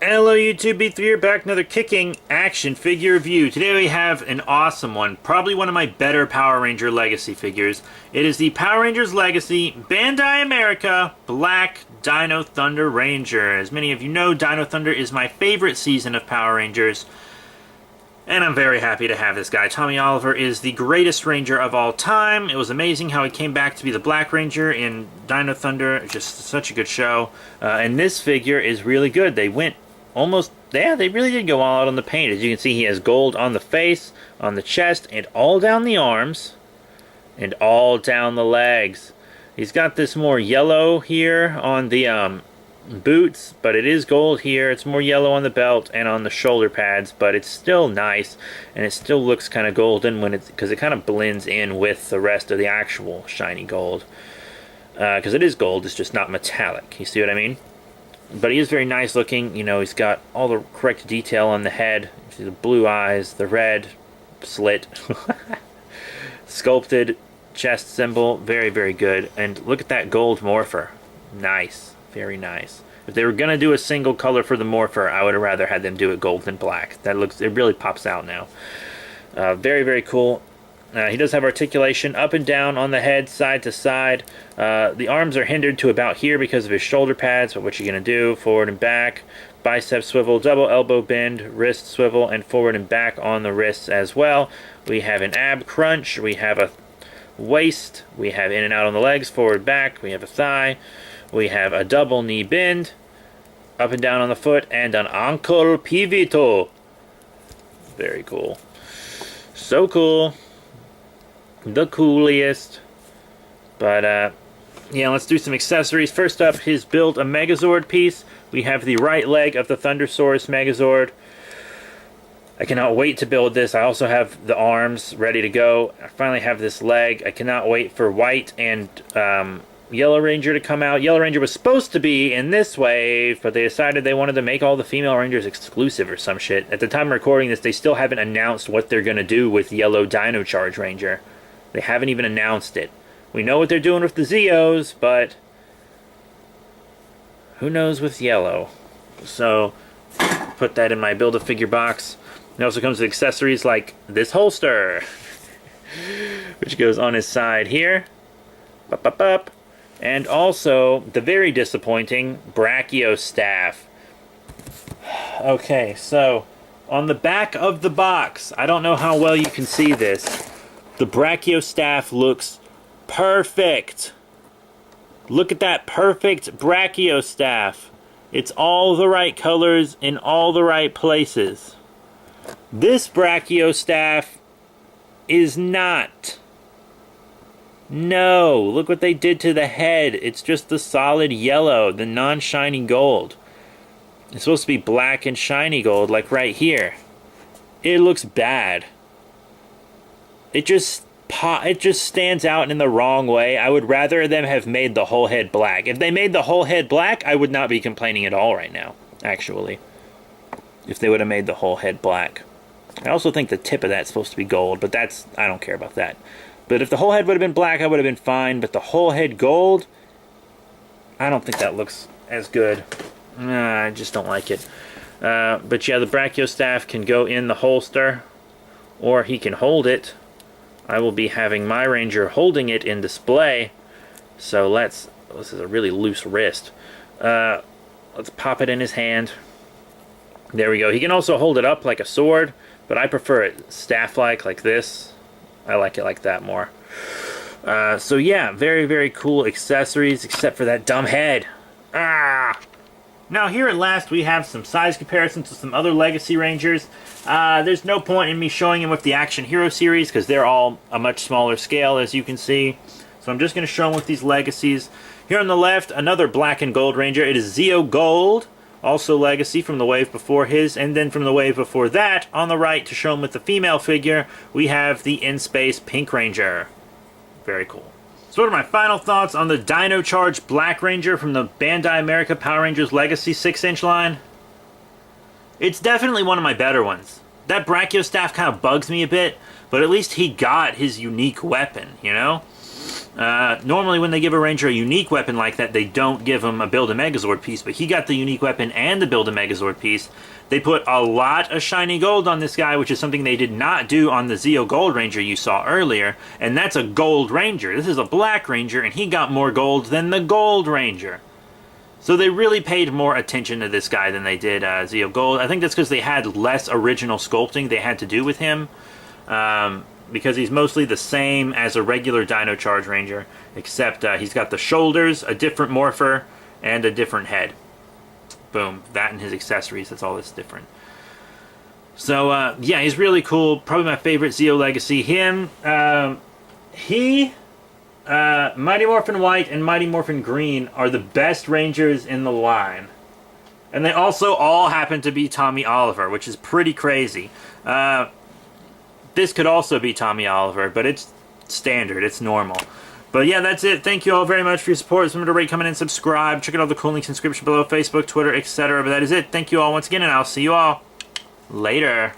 Hello YouTube, B3 here, back another kicking action figure review. Today we have an awesome one, probably one of my better Power Ranger Legacy figures. It is the Power Rangers Legacy Bandai America Black Dino Thunder Ranger. As many of you know, Dino Thunder is my favorite season of Power Rangers, and I'm very happy to have this guy. Tommy Oliver is the greatest Ranger of all time. It was amazing how he came back to be the Black Ranger in Dino Thunder. Just such a good show. And this figure is really good. They went almost, yeah, they really did go all out on the paint. As you can see, he has gold on the face, on the chest, and all down the arms, and all down the legs. He's got this more yellow here on the boots, but it is gold here. It's more yellow on the belt and on the shoulder pads, but it's still nice, and it still looks kind of golden when because it kind of blends in with the rest of the actual shiny gold. Because it is gold, it's just not metallic. You see what I mean? But he is very nice looking. You know, he's got all the correct detail on the head. You see the blue eyes, the red slit, sculpted chest symbol. Very, very good. And look at that gold morpher. Nice. Very nice. If they were going to do a single color for the morpher, I would have rather had them do it gold than black. That looks, it really pops out now. Very, very cool. He does have articulation up and down on the head, side to side. The arms are hindered to about here because of his shoulder pads, but what you're going to do, forward and back, bicep swivel, double elbow bend, wrist swivel, and forward and back on the wrists as well. We have an ab crunch, we have a waist, we have in and out on the legs, forward, back, we have a thigh, we have a double knee bend, up and down on the foot, and an ankle pivito. Very cool. So cool. The coolest. But yeah, let's do some accessories. First up, his build a Megazord piece. We have the right leg of the Thundersaurus Megazord. I cannot wait to build this. I also have the arms ready to go. I finally have this leg. I cannot wait for White and Yellow Ranger to come out. Yellow Ranger was supposed to be in this wave, but they decided they wanted to make all the female Rangers exclusive or some shit. At the time of recording this, they still haven't announced what they're going to do with Yellow Dino Charge Ranger. They haven't even announced it. We know what they're doing with the Zeos, but who knows with Yellow? So, put that in my Build-A-Figure box. It also comes with accessories like this holster, which goes on his side here. Up, up, up. And also, the very disappointing Brachio Staff. Okay, so, on the back of the box, I don't know how well you can see this, the Brachio Staff looks perfect. Look at that perfect Brachio Staff. It's all the right colors in all the right places. This Brachio Staff is not. No, look what they did to the head. It's just the solid yellow, the non-shiny gold. It's supposed to be black and shiny gold, like right here. It looks bad. It just stands out in the wrong way. I would rather them have made the whole head black. If they made the whole head black, I would not be complaining at all right now, actually. If they would have made the whole head black. I also think the tip of that's supposed to be gold, but that's, I don't care about that. But if the whole head would have been black, I would have been fine. But the whole head gold, I don't think that looks as good. I just don't like it. But yeah, the Brachio Staff can go in the holster, or he can hold it. I will be having my Ranger holding it in display. So this is a really loose wrist. Let's pop it in his hand. There we go. He can also hold it up like a sword, but I prefer it staff-like this. I like it like that more. So yeah, very, very cool accessories, except for that dumb head. Ah! Now here at last we have some size comparisons to some other Legacy Rangers. There's no point in me showing them with the Action Hero series because they're all a much smaller scale, as you can see. So I'm just going to show them with these Legacies. Here on the left, another black and gold Ranger. It is Zeo Gold, also Legacy from the wave before his, and then from the wave before that, on the right, to show them with the female figure, we have the In Space Pink Ranger. Very cool. So what are my final thoughts on the Dino Charge Black Ranger from the Bandai America Power Rangers Legacy 6-inch line? It's definitely one of my better ones. That Brachio Staff kind of bugs me a bit, but at least he got his unique weapon, you know? Normally when they give a Ranger a unique weapon like that, they don't give him a Build-A-Megazord piece, but he got the unique weapon and the Build-A-Megazord piece. They put a lot of shiny gold on this guy, which is something they did not do on the Zeo Gold Ranger you saw earlier, and that's a Gold Ranger. This is a Black Ranger, and he got more gold than the Gold Ranger. So they really paid more attention to this guy than they did Zeo Gold. I think that's because they had less original sculpting they had to do with him. Because he's mostly the same as a regular Dino Charge Ranger, except he's got the shoulders, a different morpher, and a different head. Boom. That and his accessories, that's all that's different. So, yeah, he's really cool. Probably my favorite Zeo Legacy. Mighty Morphin White and Mighty Morphin Green are the best Rangers in the line. And they also all happen to be Tommy Oliver, which is pretty crazy. This could also be Tommy Oliver, but it's standard, it's normal. But yeah, that's it. Thank you all very much for your support. Remember to rate, comment, and subscribe. Check out all the cool links in the description below, Facebook, Twitter, etc. But that is it. Thank you all once again, and I'll see you all later.